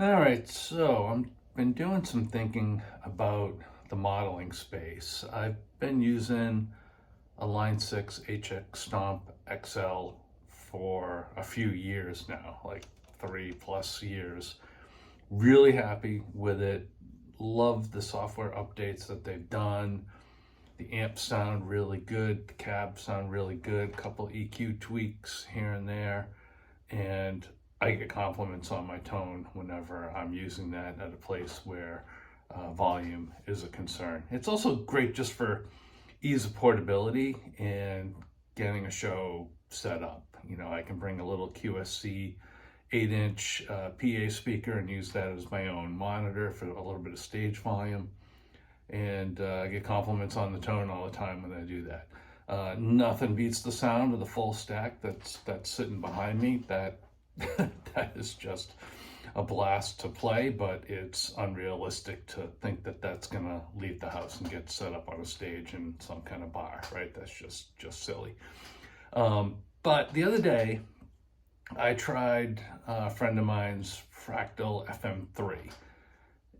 All right, so I've been doing some thinking about the modeling space. I've been using a Line 6 HX Stomp XL for a few years now, like 3+ years. Really happy with it. Love the software updates that they've done. The amps sound really good, the cabs sound really good, couple EQ tweaks here and there, and I get compliments on my tone whenever I'm using that at a place where volume is a concern. It's also great just for ease of portability and getting a show set up. You know, I can bring a little QSC 8-inch PA speaker and use that as my own monitor for a little bit of stage volume. And I get compliments on the tone all the time when I do that. Nothing beats the sound of the full stack that's sitting behind me. That that is just a blast to play, but it's unrealistic to think that that's gonna leave the house and get set up on a stage in some kind of bar, right? That's just silly. But the other day, I tried a friend of mine's Fractal FM3,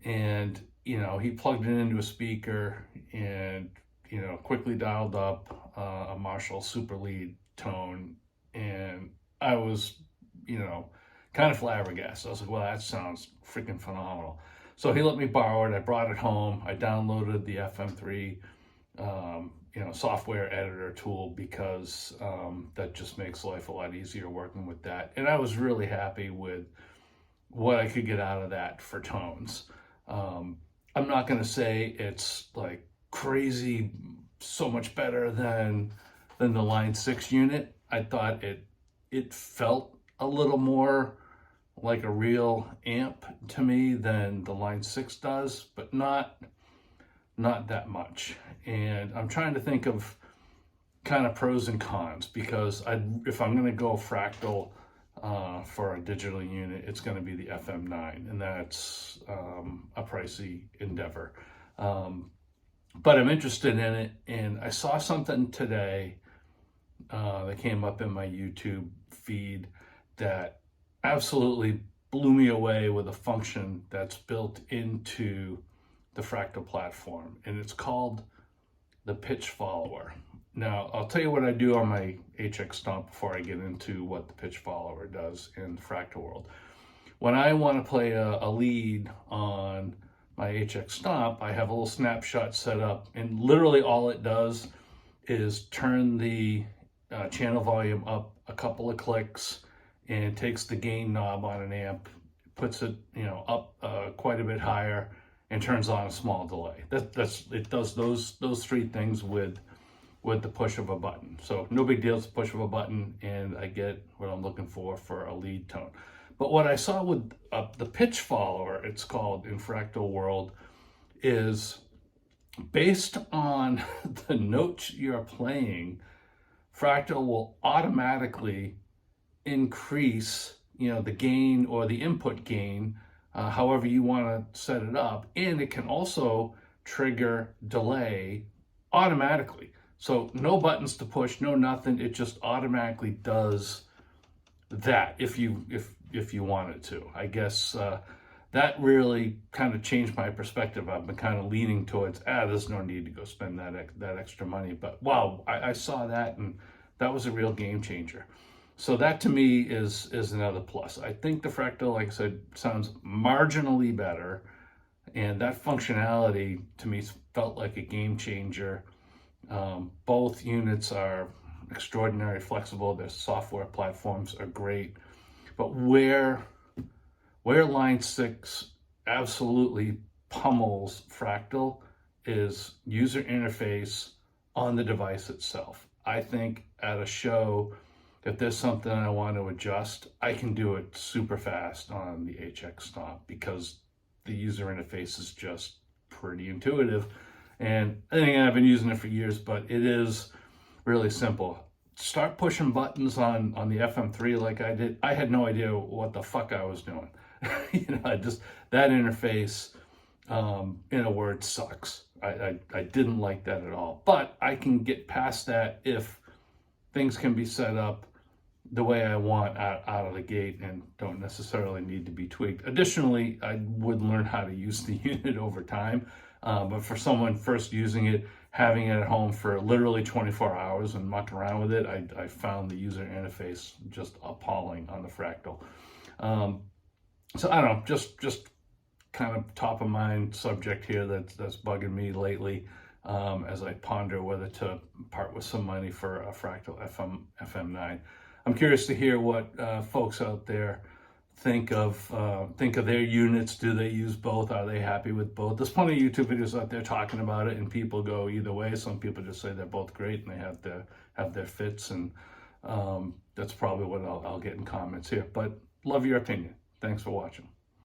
and he plugged it into a speaker and quickly dialed up a Marshall Super Lead tone, and I was kind of flabbergasted. I was like, well, that sounds freaking phenomenal. So he let me borrow it. I brought it home. I downloaded the FM3 software editor tool because that just makes life a lot easier working with that. And I was really happy with what I could get out of that for tones. I'm not going to say it's like crazy, so much better than the Line 6 unit. I thought it felt a little more like a real amp to me than the Line 6 does, but not that much. And I'm trying to think of kind of pros and cons, because if I'm going to go Fractal for a digital unit, it's going to be the FM9, and that's a pricey endeavor. But I'm interested in it, and I saw something today that came up in my YouTube feed that absolutely blew me away with a function that's built into the Fractal platform, and it's called the pitch follower. Now, I'll tell you what I do on my HX Stomp before I get into what the pitch follower does in the Fractal world. When I want to play a lead on my HX Stomp, I have a little snapshot set up, and literally all it does is turn the channel volume up a couple of clicks and takes the gain knob on an amp, puts it up quite a bit higher, and turns on a small delay. It does those three things with the push of a button. So no big deal, it's a push of a button, and I get what I'm looking for a lead tone. But what I saw with the pitch follower, it's called in Fractal world, is based on the notes you're playing, Fractal will automatically increase the gain or the input gain, however you want to set it up, and it can also trigger delay automatically. So no buttons to push, no nothing. It just automatically does that if you want it to. I guess that really kind of changed my perspective. I've been kind of leaning towards, there's no need to go spend that extra money. But wow, I saw that, and that was a real game changer. So that to me is another plus. I think the Fractal, like I said, sounds marginally better, and that functionality to me felt like a game changer. Both units are extraordinarily flexible. Their software platforms are great, but where Line 6 absolutely pummels Fractal is user interface on the device itself. I think at a show, if there's something I want to adjust, I can do it super fast on the HX Stomp because the user interface is just pretty intuitive. And I think I've been using it for years, but it is really simple. Start pushing buttons on the FM3 like I did. I had no idea what the fuck I was doing. That interface, in a word, sucks. I didn't like that at all. But I can get past that if things can be set up the way I want out of the gate and don't necessarily need to be tweaked. Additionally, I would learn how to use the unit over time. But for someone first using it, having it at home for literally 24 hours and mucking around with it, I found the user interface just appalling on the Fractal. So I don't know, just kind of top of mind subject here that's bugging me lately, as I ponder whether to part with some money for a Fractal FM9. I'm curious to hear what folks out there think of their units. Do they use both? Are they happy with both? There's plenty of YouTube videos out there talking about it, and people go either way. Some people just say they're both great and they have their fits, and that's probably what I'll get in comments here. But love your opinion. Thanks for watching.